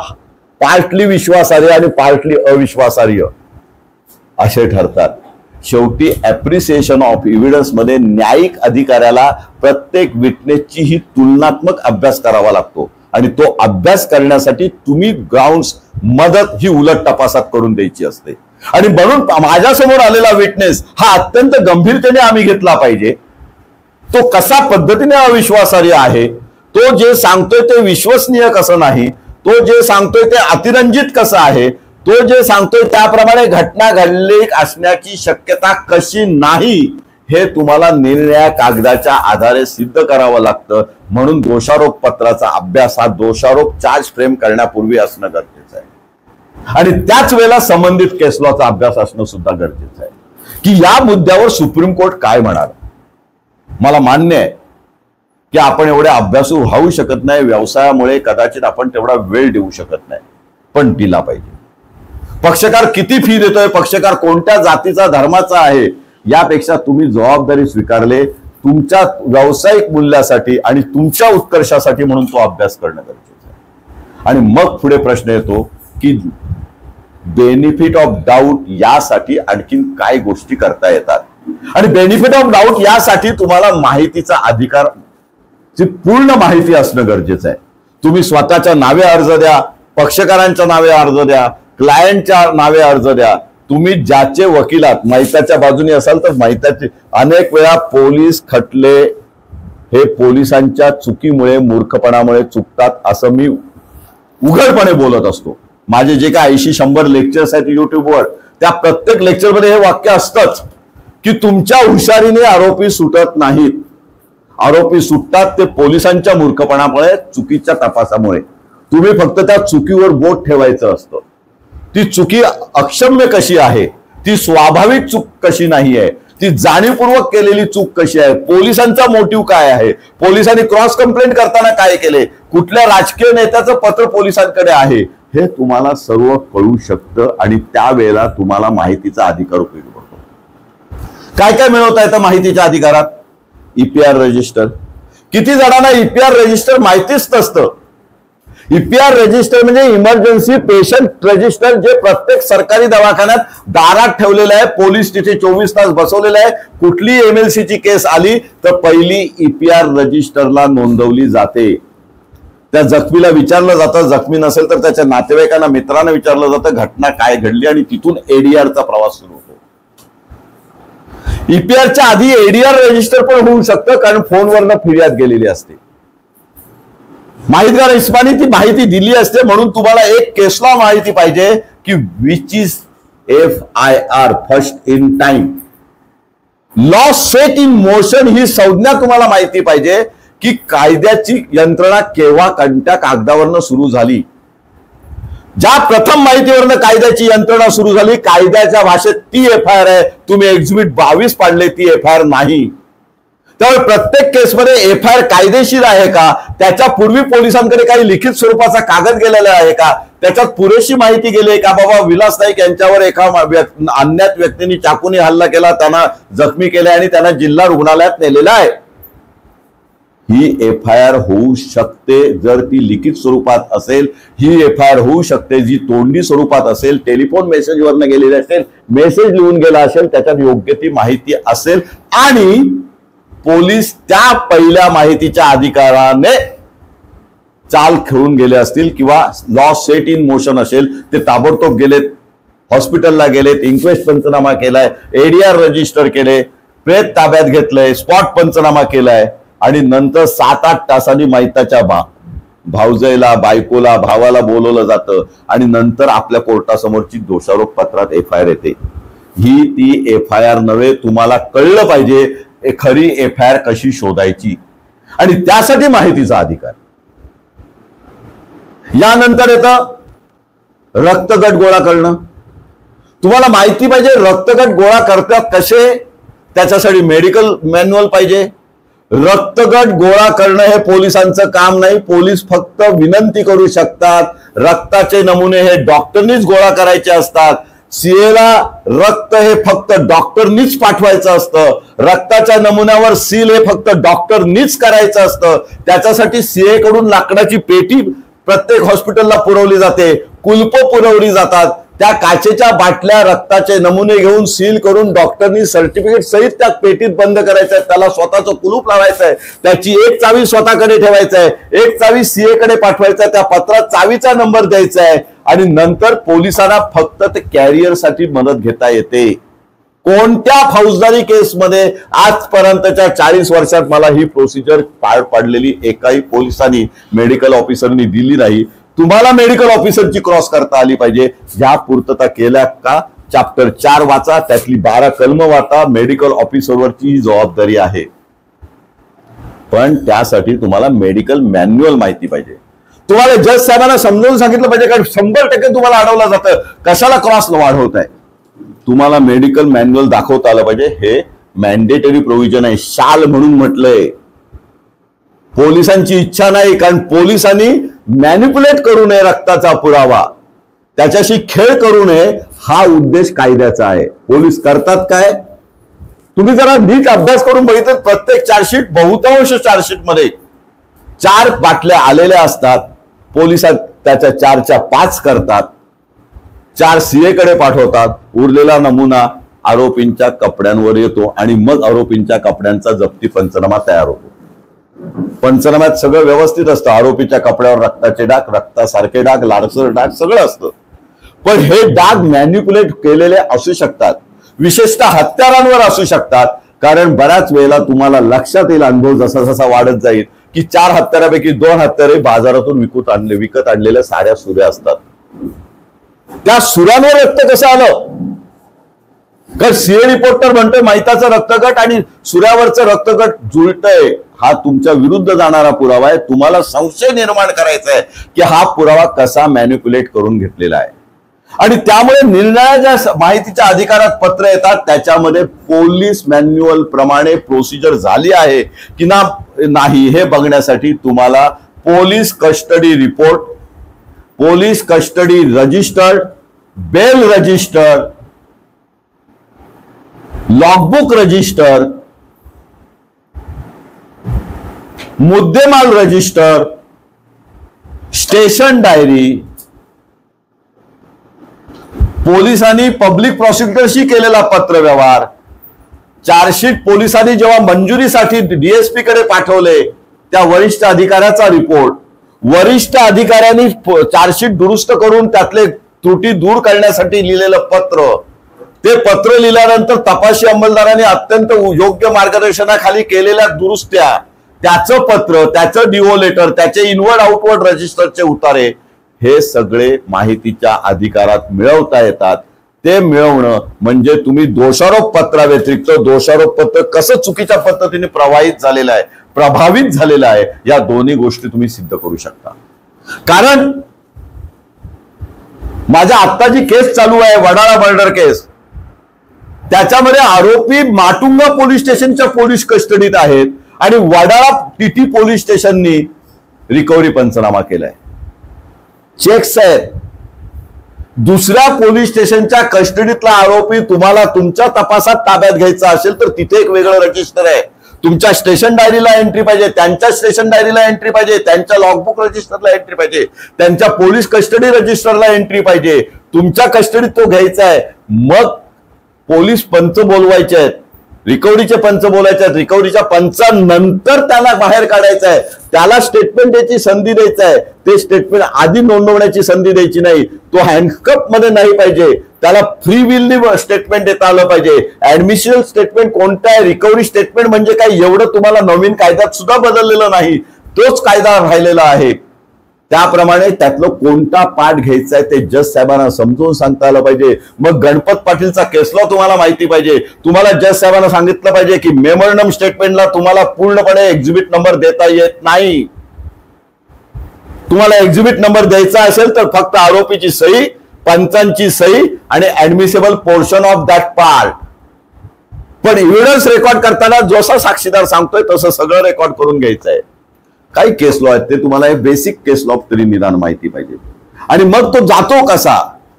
पार्टली विश्वासार्ह आणि पार्टली अविश्वासार्ह असे ठरतात। शेवटी ऍप्रिसिएशन ऑफ एव्हिडन्स मध्ये न्यायिक अधिकाऱ्याला प्रत्येक विटनेसची ही तुलनात्मक अभ्यास करावा लागतो आणि तो अभ्यास करण्यासाठी तुम्ही ग्राउंड्स मदत ही उलट तपासात करून द्यायची असते आणि म्हणून माझ्यासमोर आलेला विटनेस हा अत्यंत गंभीरतेने आम्ही घेतला पाहिजे। तो कसा पद्धतीने अविश्वासार्ह आहे, तो जे सांगतोय ते विश्वसनीय कसं नाही, तो जे सांगतोय ते अतिरंजित कसं आहे, तो जे सांगतोय त्याप्रमाणे घटना घडली असण्याची शक्यता कशी नाही, हे तुम्हाला निरनिराळ्या कागदाच्या आधारे सिद्ध करावं लागतं। म्हणून दोषारोप पत्राचा अभ्यास हा दोषारोप चार्ज फ्रेम करण्यापूर्वी असणं गरजेचं आहे आणि त्याच वेळेला संबंधित केस लॉचा अभ्यास असणं सुद्धा गरजेचं आहे की या मुद्द्यावर सुप्रीम कोर्ट काय म्हणाल। मला मान्य आहे की आपण एवढे अभ्यासू राहू शकत नाही, व्यवसायामुळे कदाचित आपण तेवढा वेळ देऊ शकत नाही, पण दिला पाहिजे। पक्षकार किती फी देतोय, पक्षकार कोणत्या जातीचा धर्माचा आहे, यापेक्षा तुम्ही जबाबदारी स्वीकारले तुमच्या व्यावसायिक मूल्यासाठी आणि तुमच्या उत्कर्षासाठी म्हणून तो अभ्यास करणं गरजेचं आहे। आणि मग पुढे प्रश्न येतो की बेनिफिट ऑफ डाऊट यासाठी आणखीन काय गोष्टी करता येतात आणि बेनिफिट ऑफ डाऊट यासाठी तुम्हाला माहितीचा अधिकार ची पूर्ण माहिती असणं गरजेचं आहे। तुम्ही स्वतःच्या नावे अर्ज द्या, पक्षकारांच्या नावे अर्ज द्या, क्लायंटच्या नावे अर्ज द्या, तुम्ही ज्याचे वकीलात माहित्याच्या बाजूने असाल तर माहित्याचे अनेक वेळा पोलीस खटले हे पोलिसांच्या चुकीमुळे मूर्खपणामुळे चुकतात असं मी उघडपणे बोलत असतो. माझे जे काय 80-100 लेक्चर्स आहेत युट्यूबवर, त्या प्रत्येक लेक्चरमध्ये हे वाक्य असतंच की तुमच्या हुशारीने आरोपी सुटत नाहीत. आरोपी सुटतात ते पोलिसांच्या मूर्खपणामुळे, चुकीच्या तपासामुळे. तुम्ही फक्त त्या चुकीवर बोट ठेवायचं असतं. ती चुकी अक्षम्य कशी आहे, ती स्वाभाविक चूक कशी नाही आहे, ती जाणीवपूर्वक केलेली चूक कशी आहे, पोलिसांचा मोटिव्ह काय आहे, पोलिसांनी क्रॉस कंप्लेंट करताना काय केले, कुठल्या राजकीय नेत्याचं पत्र पोलिसांकडे आहे, हे तुम्हाला सर्व कळू शकतं आणि त्यावेळेला तुम्हाला माहितीचा अधिकार उपयोगी पडतो. काय काय मिळवता येतं माहितीच्या अधिकारात? EPR register. किती जणांना EPR रजिस्टर माहितीच नसतं. EPR रजिस्टर म्हणजे इमर्जन्सी पेशंट रजिस्टर, जे प्रत्येक सरकारी दवाखान्यात दारात ठेवलेलं आहे. पोलीस तिथे 24 तास बसवलेलं आहे. कुठली MLC ची केस आली तर पहिली EPR रजिस्टरला नोंदवली जाते. त्या जखमीला विचारलं जातं, जखमी नसेल तर त्याच्या नातेवाईकांना, मित्रांना विचारलं जातं घटना काय घडली आणि तिथून ADRचा प्रवास सुरू होतो. EPRच्या आधी ADR रजिस्टर पण होऊ शकतं, कारण फोनवरनं फिर्याद गेलेली असते. माहितगार इस्मानी ती माहिती दिली असते. म्हणून तुम्हाला एक केसला माहिती पाहिजे की which is FIR, first in time. Law set in motion ही संज्ञा तुम्हाला माहिती पाहिजे की कायद्याची यंत्रणा केव्हा कोणत्या कागदावरनं सुरू झाली. ज्या प्रथम माहितीवरनं कायद्याची यंत्रणा सुरू झाली, कायद्याच्या भाषेत ती FIR आहे. तुम्ही एक्झिबिट 22 पाडले, ती FIR नाही. त्यामुळे प्रत्येक केसमध्ये FIR कायदेशीर आहे का, त्याच्या पूर्वी पोलिसांकडे काही लिखित स्वरूपाचा कागद गेलेला आहे का, त्याच्यात पुरेशी माहिती गेली का, बाबा विलास नाईक यांच्यावर एका अज्ञात व्यक्तीने चाकूने हल्ला केला, त्यांना जखमी केले आणि त्यांना जिल्हा रुग्णालयात नेलेला आहे. ही FIR होऊ शकते जर ती लिखित स्वरूपात असेल. ही FIR होऊ शकते जी तोंडी स्वरूपात असेल, टेलिफोन मेसेजवरनं गेलेली असेल, मेसेज लिहून गेला असेल, त्याच्यात योग्य ती माहिती असेल आणि पोलीस त्या पहिल्या माहितीच्या अधिकाराने चाल खेळून गेले असतील किंवा लॉ सेट इन मोशन असेल. ते ताबडतोब गेलेत, हॉस्पिटलला गेलेत, इन्क्वेस्ट पंचनामा केलाय, ADR रजिस्टर केले, प्रेत ताब्यात घेतलंय, स्पॉट पंचनामा केलाय आणि नंतर 7-8 तासांनी माहिताच्या भावजयला, बायकोला, भावाला बोलवलं जातं आणि नंतर आपल्या कोर्टासमोरची दोषारोप पत्रात FIR येते. ही ती FIR नव्हे. तुम्हाला कळलं पाहिजे खरी FIR कशी शोधायची आणि त्यासाठी माहितीचा अधिकार. यानंतर येतं रक्तगट गोळा करणं. तुम्हाला माहिती पाहिजे रक्तगट गोळा करतात कसे, त्याच्यासाठी मेडिकल मॅन्युअल पाहिजे. रक्तगट गोळा करणं हे पोलिसांचं काम नाही. पोलीस फक्त विनंती करू शकतात. रक्ताचे नमुने हे डॉक्टरनीच गोळा करायचे असतात. CA रक्त हे फक्त डॉक्टरनीच पाठवायचं असतं. रक्ताच्या नमुन्यावर सील हे फक्त डॉक्टरनीच करायचं असतं. त्याच्यासाठी CA कडून लाकडाची पेटी प्रत्येक हॉस्पिटलला पुरवली जाते, कुलप पुरवली जातात. त्या काचेच्या बाटल्या रक्ताचे नमुने घेऊन सील करून डॉक्टरनी सर्टिफिकेट सहित त्या पेटीत बंद करायचं आहे. त्याला स्वतःचं कुलूप लावायचं आहे. त्याची एक चावी स्वतःकडे ठेवायचं आहे, एक चावी CA कडे पाठवायचं आहे. त्या पत्रात चावीचा नंबर द्यायचा आहे आणि नंतर पोलिसांना फक्त ते कॅरियरसाठी मदत घेता येते. कोणत्या फौजदारी केसमध्ये आजपर्यंतच्या 40 वर्षात मला ही प्रोसिजर पार पाडलेली एकाही पोलिसांनी, मेडिकल ऑफिसरनी दिली नाही. तुम्हाला मेडिकल ऑफिसरची क्रॉस करता आली पाहिजे. या पूर्तता केल्या का? चॅप्टर 4 वाचा, त्यातली 12 कलम वाचा. मेडिकल ऑफिसरवरची ही जबाबदारी आहे. पण त्यासाठी तुम्हाला मेडिकल मॅन्युअल माहिती पाहिजे. तुम्हाला जज साहेबांना समजावून सांगितलं पाहिजे, कारण 100% तुम्हाला अडवलं जातं कशाला क्रॉस वाढवत आहे. तुम्हाला मेडिकल मॅन्युअल दाखवता आलं पाहिजे. हे मॅन्डेटरी प्रोव्हिजन आहे, शाल म्हणून म्हटलंय. पोलिसांची इच्छा नाही, कारण पोलिसांनी मॅनिप्युलेट करू नये रक्ताचा पुरावा, त्याच्याशी खेळ करू नये, हा उद्देश कायद्याचा आहे. पोलीस करतात काय? तुम्ही जरा नीट अभ्यास करून बघितलं, प्रत्येक चार्जशीट, बहुतांश चार्जशीट मध्ये 4 बाटल्या आलेल्या असतात. पोलिसात त्याच्या 4च्या 5 करतात, 4 CA कडे पाठवतात. उरलेला नमुना आरोपींच्या कपड्यांवर येतो आणि मग आरोपींच्या कपड्यांचा जप्ती पंचनामा तयार होतो. पंचनाम्यात सगळं व्यवस्थित असतं. आरोपीच्या कपड्यावर रक्ताचे डाग, रक्तासारखे डाग, लालसर डाग सगळं असतं. पण हे डाग मॅन्युप्युलेट केलेले असू शकतात, विशेषतः हत्यारांवर असू शकतात. कारण बऱ्याच वेळेला तुम्हाला लक्षात येईल, अनुभव जसा जसा वाढत जाईल, की 4 हत्यारापैकी 2 हत्यारे बाजारातून विकत आणलेल्या साऱ्या सुऱ्या असतात. त्या सुऱ्यांवर रक्त कसं आलं? कारण सीए रिपोर्ट तर म्हणतोय माहिताचं रक्तगट आणि सुऱ्यावरचं रक्तगट जुळतंय. हा तुमच्या विरुद्ध जाणारा पुरावा आहे. तुम्हाला संशय निर्माण करायचा आहे की हा पुरावा कसा मॅनिप्युलेट करून घेतलेला आहे. आणि त्यामुळे निर्णयाच्या माहितीच्या अधिकारात पत्र येतात, त्याच्यामध्ये पोलीस मॅन्युअल प्रमाणे प्रोसिजर झाली आहे की नाही हे बघण्यासाठी तुम्हाला police custody report, police custody registered, bail register, logbook register, मुद्देमाल रजिस्टर, स्टेशन डायरी, पोलिसांनी पब्लिक प्रॉसिक्युटरशी केलेला पत्रव्यवहार, चार्जशीट पोलिसांनी जेव्हा मंजुरीसाठी डीएसपी कडे पाठवले त्या वरिष्ठ अधिकाऱ्याचा रिपोर्ट, वरिष्ठ अधिकाऱ्यांनी चार्जशीट दुरुस्त करून त्यातले त्रुटी दूर करण्यासाठी लिहिलेलं पत्र, ते पत्र लिहिल्यानंतर तपासी अंमलदारांनी अत्यंत योग्य मार्गदर्शनाखाली केलेल्या दुरुस्त्या, त्याचं पत्र, त्याचं डीओ लेटर, त्याचे इनवर्ड आउटवर्ड रजिस्टरचे उतारे, हे सगळे माहितीच्या अधिकारात मिळवता येतात. ते मिळवणं म्हणजे तुम्ही दोषारोप पत्राव्यतिरिक्त दोषारोप पत्र कसं चुकीच्या पद्धतीने प्रभावित झालेलं आहे, या दोन्ही गोष्टी तुम्ही सिद्ध करू शकता. कारण माझ्या आत्ता जी केस चालू आहे, वडाळा मर्डर केस, त्याच्यामध्ये आरोपी माटुंगा पोलीस स्टेशनच्या पोलीस कस्टडीत आहेत आणि वडाळा टीटी पोलीस स्टेशननी रिकव्हरी पंचनामा केलाय. चेक्स आहेत. दुसऱ्या पोलीस स्टेशनच्या कस्टडीतला आरोपी तुम्हाला तुमच्या तपासात ताब्यात घ्यायचा असेल तर तिथे एक वेगळं रजिस्टर आहे. तुमच्या स्टेशन डायरीला एंट्री पाहिजे, त्यांच्या स्टेशन डायरीला एंट्री पाहिजे, त्यांच्या लॉगबुक रजिस्टरला एंट्री पाहिजे, त्यांच्या पोलीस कस्टडी रजिस्टरला एंट्री पाहिजे. तुमच्या कस्टडीत तो घ्यायचा आहे. मग पोलीस पंच बोलवायचे आहेत, रिकव्हरीचे पंच बोलायचे आहेत, रिकव्हरीच्या पंचानंतर त्याला बाहेर काढायचं आहे, त्याला स्टेटमेंट द्यायची संधी द्यायचं आहे. ते स्टेटमेंट आधी नोंदवण्याची संधी द्यायची नाही. तो हँडकप मध्ये नाही पाहिजे, त्याला फ्री विलनी स्टेटमेंट देता आलं पाहिजे. ऍडमिशनल स्टेटमेंट कोणतं आहे, रिकव्हरी स्टेटमेंट म्हणजे काय, एवढं तुम्हाला नवीन कायद्यात सुद्धा बदललेलं नाही, तोच कायदा राहिलेला आहे. त्याप्रमाणे त्यातलं कोणता पाठ घ्यायचा आहे ते जज साहेबांना समजून सांगता आलं पाहिजे. मग गणपत पाटीलचा केसला तुम्हाला माहिती पाहिजे. तुम्हाला जज साहेबांना सांगितलं पाहिजे की मेमोरंडम स्टेटमेंटला तुम्हाला पूर्णपणे एक्झिबिट नंबर देता येत नाही. तुम्हाला एक्झिबिट नंबर द्यायचा असेल तर फक्त आरोपीची सही, पंचांची सही आणि ऍडमिसेबल पोर्शन ऑफ दॅट पार्ट. पण एव्हिडन्स रेकॉर्ड करताना जसा साक्षीदार सांगतोय तसं सगळं रेकॉर्ड करून घ्यायचं आहे. काही केस लॉ आहेत ते तुम्हाला एक बेसिक केस लॉ तरी निदान माहिती पाहिजे. आणि मग तो जातो कसा,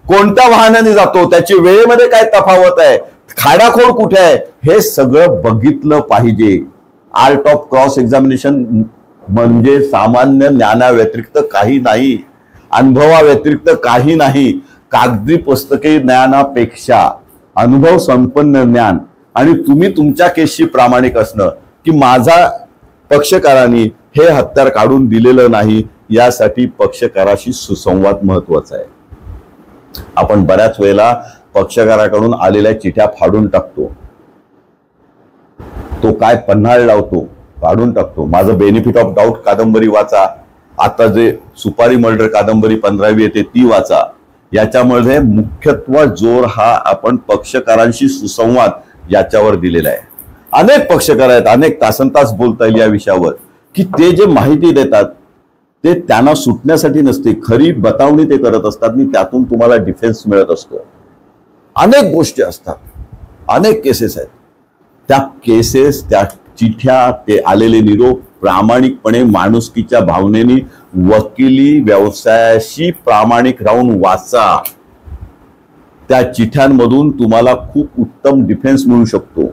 कोणत्या वाहनाने जातो, त्याची वेळेमध्ये काय तफावत आहे, खाडाखोड कुठे आहे, हे सगळं बघितलं पाहिजे. आर्ट ऑफ क्रॉस एक्झामिनेशन म्हणजे सामान्य ज्ञानाव्यतिरिक्त काही नाही, अनुभवाव्यतिरिक्त काही नाही. कागदी पुस्तकी ज्ञानापेक्षा अनुभव संपन्न ज्ञान आणि तुम्ही तुमच्या केसशी प्रामाणिक असणं की माझा पक्षकारांनी हे हत्यार काढून दिलेलं नाही, यासाठी पक्षकाराशी सुसंवाद महत्वाचा आहे. आपण बऱ्याच वेळेला पक्षकाराकडून आलेल्या चिठ्या फाडून टाकतो, तो काय पन्हाळ लावतो, काढून टाकतो. माझं बेनिफिट ऑफ डाऊट कादंबरी वाचा, आता जे सुपारी मर्डर कादंबरी 15वी येते ती वाचा. याच्यामध्ये मुख्यत्व जोर हा आपण पक्षकारांशी सुसंवाद याच्यावर दिलेला आहे. अनेक पक्षकार आहेत, अनेक तासनतास बोलता येईल या विषयावर, की ते जे माहिती देतात ते त्यांना सुटण्यासाठी नसते, खरी बतावणी ते करत असतात आणि त्यातून तुम्हाला डिफेन्स मिळत असतो. अनेक गोष्टी असतात, अनेक केसेस आहेत. त्या केसेस, त्या चिठ्या, ते आलेले निरोप प्रामाणिकपणे माणुसकीच्या भावनेने वकिली व्यवसायाशी प्रामाणिक राहून वाचा. त्या चिठ्यांमधून तुम्हाला खूप उत्तम डिफेन्स मिळू शकतो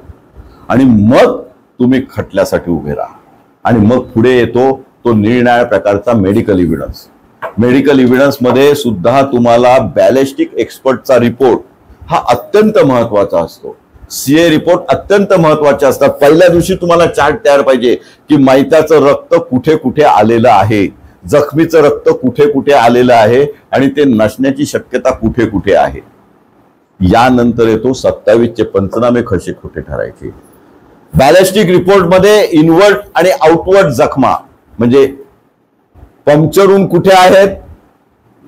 आणि मग तुम्ही खटल्यासाठी उभे राहा. आणि मग पुढे येतो तो निरनिराळ्या प्रकारचा मेडिकल इव्हिडन्स. मेडिकल इव्हिडन्स मध्ये सुद्धा तुम्हाला बॅलिस्टिक एक्सपर्टचा रिपोर्ट हा अत्यंत महत्वाचा असतो. सीए रिपोर्ट अत्यंत महत्वाचे असतात. पहिल्या दिवशी तुम्हाला चार्ट तयार पाहिजे की मैताचं रक्त कुठे कुठे आलेलं आहे, जखमीचं रक्त कुठे कुठे आलेलं आहे आणि ते नसण्याची शक्यता कुठे कुठे आहे. यानंतर येतो 27चे पंचनामे कसे खोटे ठरायचे. बॅलिस्टिक रिपोर्टमध्ये इनवर्ट आणि आउटवर्ट जखमा म्हणजे पंक्चर कुठे आहेत,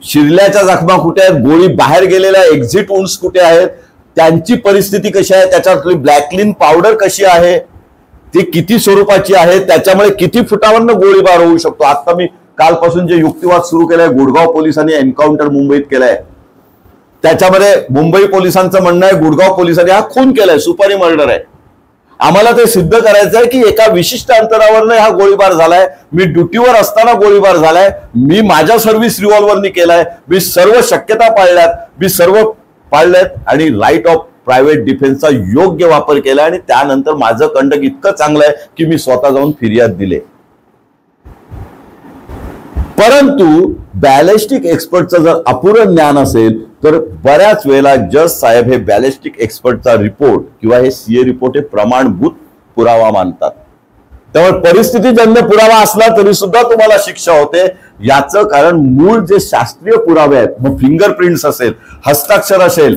शिरल्याच्या जखमा कुठे आहेत, गोळी बाहेर गेलेल्या एक्झिट वुंड्स कुठे आहेत, त्यांची परिस्थिती कशी आहे, त्याच्यातली ब्लॅकलिन पावडर कशी आहे, ती किती स्वरूपाची आहे, त्याच्यामुळे किती फुटावरनं गोळीबार होऊ शकतो. आता मी कालपासून जे युक्तिवाद सुरू केलाय, गुडगाव पोलिसांनी एन्काउंटर मुंबईत केलाय, त्याच्यामध्ये मुंबई पोलिसांचं म्हणणं आहे गुडगाव पोलिसांनी हा खून केलाय, सुपारी मर्डर आहे. आम्हाला ते सिद्ध करायचं आहे की एका विशिष्ट अंतरावरनं हा गोळीबार झालाय, मी ड्युटीवर असताना गोळीबार झालाय, मी माझ्या सर्व्हिस रिव्हॉल्वरनी केलाय, मी सर्व शक्यता पाळल्यात आणि राईट ऑफ प्रायव्हेट डिफेन्सचा योग्य वापर केला आणि त्यानंतर माझं कंडक्ट इतकं चांगलं आहे की मी स्वतः जाऊन फिर्याद दिले. परंतु बॅलिस्टिक एक्सपर्टचं जर अपुरं ज्ञान असेल तर बऱ्याच वेळेला जज साहेब हे बॅलिस्टिक एक्सपर्टचा रिपोर्ट किंवा हे सीए रिपोर्ट हे प्रमाणभूत पुरावा मानतात. त्यामुळे परिस्थितीजन्य पुरावा असला तरी सुद्धा तुम्हाला शिक्षा होते. याचं कारण मूळ जे शास्त्रीय पुरावे आहेत, मग फिंगरप्रिंट्स असेल, हस्ताक्षर असेल,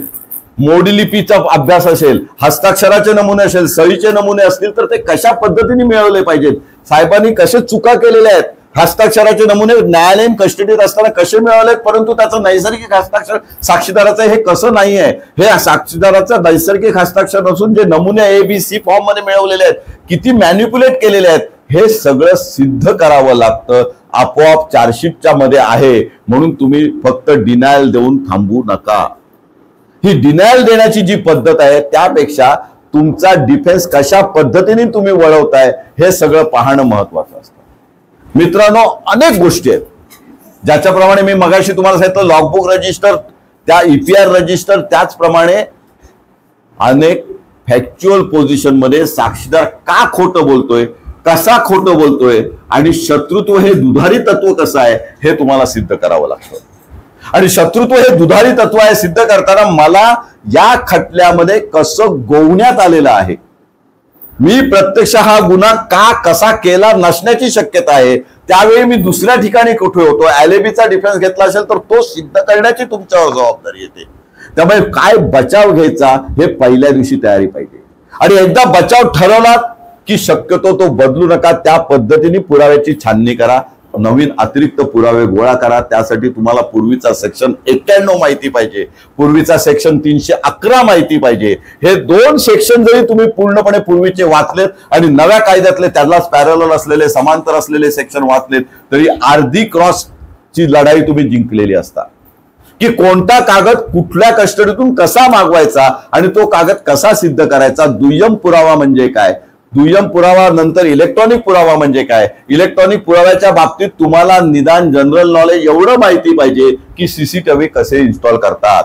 मोडलिपीचा अभ्यास असेल, हस्ताक्षराचे नमुने असेल, सहीचे नमुने असतील तर ते कशा पद्धतीने मिळवले पाहिजेत, साहेबांनी कसे चुका केलेल्या आहेत, हस्ताक्षराचे नमुने न्यायालयीन कस्टडीत असताना कसे मिळवलेत, परंतु त्याचं नैसर्गिक हस्ताक्षर साक्षीदाराचं हे कसं नाही आहे, हे साक्षीदाराचं नैसर्गिक हस्ताक्षर नसून जे नमुने ABC फॉर्म मध्ये मिळवलेले आहेत, किती मॅन्युप्युलेट केलेले आहेत, हे सगळं सिद्ध करावं लागतं. आपोआप चार्जशीटच्या मध्ये आहे म्हणून तुम्ही फक्त डिनायल देऊन थांबू नका. ही डिनायल देण्याची जी पद्धत आहे त्यापेक्षा तुमचा डिफेन्स कशा पद्धतीने तुम्ही वळवताय हे सगळं पाहणं महत्वाचं असतं. मित्रांनो, अनेक गोष्टी आहेत ज्याच्याप्रमाणे मी मगाशी तुम्हाला सांगितलं, लॉगबुक रजिस्टर, त्या EPR रजिस्टर, त्याचप्रमाणे अनेक फॅक्च्युअल पोझिशन मध्ये साक्षीदार का खोटं बोलतोय, कसा खोटं बोलतोय आणि शत्रुत्व हे दुधारी तत्व कसं आहे हे तुम्हाला सिद्ध करावं लागतं. आणि शत्रुत्व हे दुधारी तत्व आहे सिद्ध करताना मला या खटल्यामध्ये कसं गोवण्यात आलेलं आहे, मी प्रत्यक्ष हा गुन्हा का कसा केला नसण्याची शक्यता आहे, त्यावेळी मी दुसऱ्या ठिकाणी कुठे होतो, एलएबीचा डिफेन्स घेतला असेल तर तो सिद्ध करण्याची तुमच्यावर जबाबदारी येते. त्यामुळे काय बचाव घ्यायचा हे पहिल्या दिवशी तयारी पाहिजे. आणि एकदा बचाव ठरवला की शक्यतो तो बदलू नका, त्या पद्धतीने पुराव्याची छाननी करा, नवीन अतिरिक्त पुरावे गोळा करा. त्यासाठी तुम्हाला पूर्वीचा सेक्शन 91 माहिती पाहिजे, पूर्वीचा सेक्शन 311 माहिती पाहिजे. हे दोन सेक्शन जरी तुम्ही पूर्णपणे पूर्वीचे वाचलेत आणि नव्या कायद्यातले त्यालाच पॅरलल असलेले समांतर असलेले सेक्शन वाचलेत तरी अर्धी क्रॉसची लढाई तुम्ही जिंकलेली असता. की कोणता कागद कुठल्या कस्टडीतून कसा मागवायचा आणि तो कागद कसा सिद्ध करायचा, दुय्यम पुरावा म्हणजे काय, दुय्यम पुरावा नंतर इलेक्ट्रॉनिक पुरावा म्हणजे काय, इलेक्ट्रॉनिक पुराव्याच्या बाबतीत तुम्हाला निदान जनरल नॉलेज एवढं माहिती पाहिजे की CCTV कसे इन्स्टॉल करतात,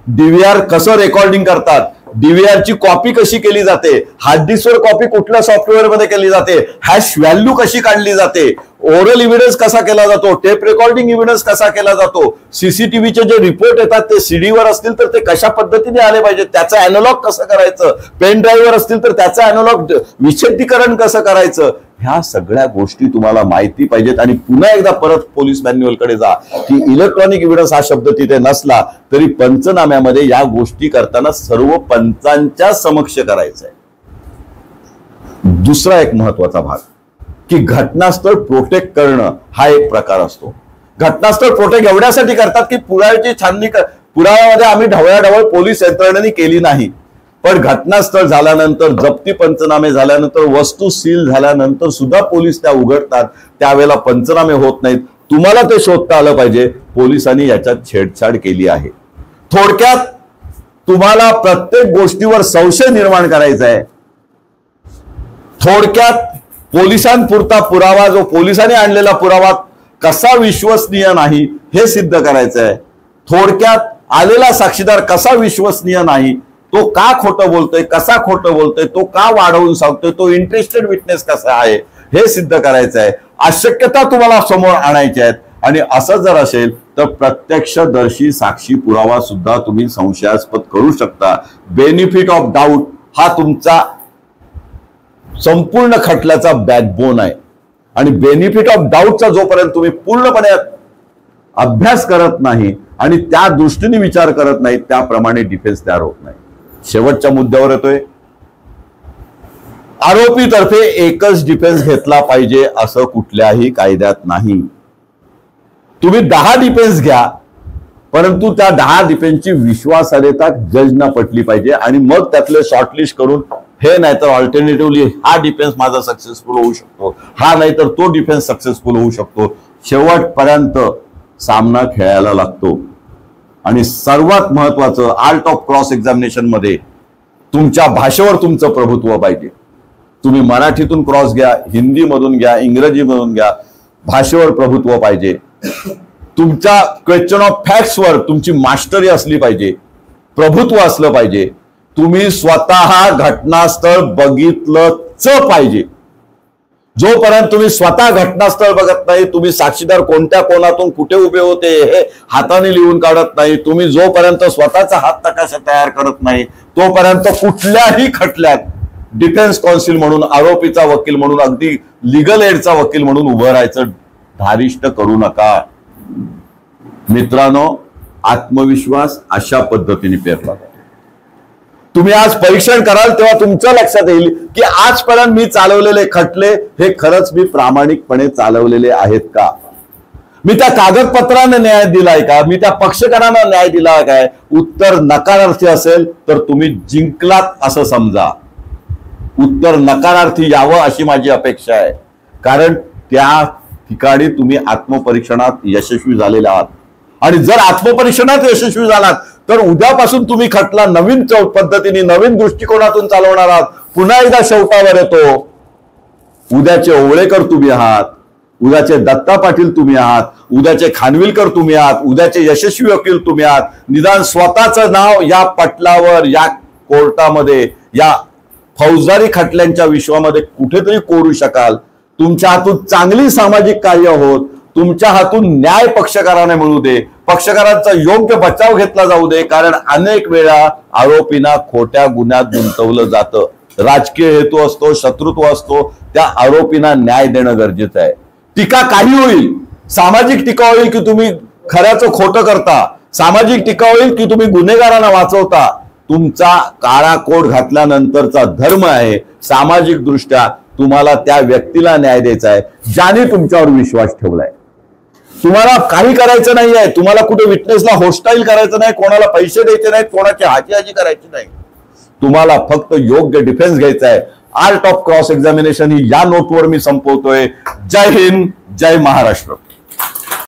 DVR कसं रेकॉर्डिंग करतात, DVR ची कॉपी कशी केली जाते, हार्ड डिस्कवर कॉपी कुठल्या सॉफ्टवेअर मध्ये केली जाते, हॅश व्हॅल्यू कशी काढली जाते, ओरल इव्हिडन्स कसा केला जातो, टेप रेकॉर्डिंग इव्हिडन्स कसा केला जातो, CCTVचे जे रिपोर्ट येतात ते CD वर असतील तर ते कशा पद्धतीने आले पाहिजे, त्याचं अॅनालॉग कसं करायचं, पेन ड्राईव्हवर असतील तर त्याचं अॅनालॉग विच्छेदीकरण कसं करायचं, ह्या सगळ्या गोष्टी तुम्हाला माहिती पाहिजेत. आणि पुन्हा एकदा परत पोलीस मॅन्युअलकडे जा की इलेक्ट्रॉनिक एव्हिडन्स हा शब्द तिथे नसला तरी पंचनाम्यामध्ये या गोष्टी करताना सर्व पंचांच्या समक्ष करायचं आहे. दुसरा एक महत्वाचा भाग की घटनास्थळ प्रोटेक्ट करणं हा एक प्रकार असतो. घटनास्थळ प्रोटेक्ट एवढ्यासाठी करतात की पुराव्याची छाननी पुराव्यामध्ये आम्ही ढवळाढवळ पोलीस यंत्रणेने केली नाही, पण घटनास्थळ झाल्यानंतर, जप्ती पंचनामे झाल्यानंतर, वस्तू सील झाल्यानंतर सुद्धा पोलीस त्या उघडतात, त्यावेळेला पंचनामे होत नाहीत. तुम्हाला ते शोधता आलं पाहिजे पोलिसांनी याच्यात छेडछाड केली आहे. थोडक्यात तुम्हाला प्रत्येक गोष्टीवर संशय निर्माण करायचा आहे. थोडक्यात पोलिसांपुरता पुरावा, जो पोलिसांनी आणलेला पुरावा कसा विश्वसनीय नाही हे सिद्ध करायचं आहे. थोडक्यात आलेला साक्षीदार कसा विश्वसनीय नाही, तो का खोटं बोलतोय, कसा खोटं बोलतोय, तो का वाढवून सांगतोय, तो इंटरेस्टेड विटनेस कसा आहे हे सिद्ध करायचं आहे. अशक्यता तुम्हाला समोर आणायच्या आहेत. आणि असं जर असेल तर प्रत्यक्षदर्शी साक्षी पुरावा सुद्धा तुम्ही संशयास्पद करू शकता. बेनिफिट ऑफ डाऊट हा तुमचा संपूर्ण खटल्याचा बॅकबोन आहे. आणि बेनिफिट ऑफ डाऊटचा जोपर्यंत तुम्ही पूर्णपणे अभ्यास करत नाही आणि त्या दृष्टीने विचार करत नाही त्याप्रमाणे डिफेन्स तयार होत नाही. शेवटच्या मुद्द्यावर येतोय. आरोपीतर्फे एकच डिफेन्स घेतला पाहिजे असं कुठल्याही कायद्यात नाही. तुम्ही 10 डिफेन्स घ्या, परंतु त्या 10 डिफेन्सची विश्वासार्हता जजना पटली पाहिजे आणि मग त्यातले शॉर्टलिस्ट करून हे नाहीतर ऑल्टरनेटिव्हली हा डिफेन्स माझा सक्सेसफुल होऊ शकतो, हा नाहीतर तो डिफेन्स सक्सेसफुल होऊ शकतो. शेवटपर्यंत सामना खेळायला लागतो. आणि सर्वात महत्वाचं, आर्ट ऑफ क्रॉस एक्झामिनेशन मध्ये तुमच्या भाषेवर तुमचं प्रभुत्व पाहिजे. तुम्ही मराठीतून क्रॉस घ्या, हिंदी मधून घ्या, इंग्रजी मधून घ्या, भाषेवर प्रभुत्व पाहिजे. तुमच्या क्वेश्चन ऑफ फॅक्ट्स वर तुमची मास्टरी असली पाहिजे, प्रभुत्व असलं पाहिजे. तुम्ही स्वतः घटनास्थळ बघितलंच पाहिजे. जोपर्यंत तुम्ही स्वतः घटनास्थळ बघत नाही, तुम्ही साक्षीदार कोणत्या कोणातून कुठे उभे होते हे हाताने लिहून काढत नाही, तुम्ही जोपर्यंत स्वतःचा हात नकाशा तयार करत नाही, तोपर्यंत कुठल्याही खटल्यात डिफेन्स काउन्सिल म्हणून, आरोपीचा वकील म्हणून, अगदी लिगल एडचा वकील म्हणून उभं राहायचं धारिष्ट करू नका. मित्रांनो, आत्मविश्वास अशा पद्धतीने पेरला. तुम्ही आज परीक्षण कराल तेव्हा तुमच्या लक्षात येईल की आजपर्यंत मी चालवलेले खटले हे खरंच मी प्रामाणिकपणे चालवलेले आहेत का? मी त्या कागदपत्राने न्याय दिलाय का? मी त्या पक्षकारांना न्याय दिला काय? उत्तर नकारार्थी असेल तर तुम्ही जिंकलात असं समजा. उत्तर नकारार्थी यावं अशी माझी अपेक्षा आहे, कारण त्या ठिकाणी तुम्ही आत्मपरीक्षणात यशस्वी झालेले आहात. आणि जर आत्मपरीक्षणात यशस्वी झालात तर उद्यापासून तुम्ही खटला नवीन पद्धतीने, नवीन दृष्टिकोनातून चालवणार आहात. पुन्हा एकदा शेवटावर येतो, उद्याचे ओवळेकर तुम्ही आहात, उद्याचे दत्ता पाटील तुम्ही आहात, उद्याचे खानविलकर तुम्ही आहात, उद्याचे यशस्वी वकील तुम्ही आहात. निदान स्वतःचं नाव या पटलावर, या कोर्टामध्ये, या फौजदारी खटल्यांच्या विश्वामध्ये कुठेतरी कोरू शकाल. तुमच्या हातून चांगली सामाजिक कार्य होत, तुमच्या हातून न्याय पक्षकाराने मिळू दे, पक्षकारांचा योग्य बचाव घेतला जाऊ दे. कारण अनेक वेळा आरोपींना खोट्या गुन्ह्यात गुंतवलं जातं. राजकीय हेतू असतो, शत्रुत्व असतो, त्या आरोपींना न्याय देणं गरजेचं आहे. टीका काही होईल, सामाजिक टीका होईल की तुम्ही खऱ्याचं खोटं करता, सामाजिक टीका होईल की तुम्ही गुन्हेगारांना वाचवता. तुमचा काळा कोट घातल्यानंतरचा धर्म आहे सामाजिक दृष्ट्या तुम्हाला त्या व्यक्तीला न्याय द्यायचा आहे ज्याने तुमच्यावर विश्वास ठेवलाय. तुम्हाला काही करायचं नाही आहे, तुम्हाला कुठे विटनेसला होस्टाईल करायचं नाही, कोणाला पैसे द्यायचे नाहीत, कोणाची हाजीहाजी करायची नाही. तुम्हाला फक्त योग्य डिफेन्स घ्यायचा आहे. आर्ट ऑफ क्रॉस एक्झामिनेशन ही या नोटवर मी संपवतोय. जय हिंद, जय महाराष्ट्र.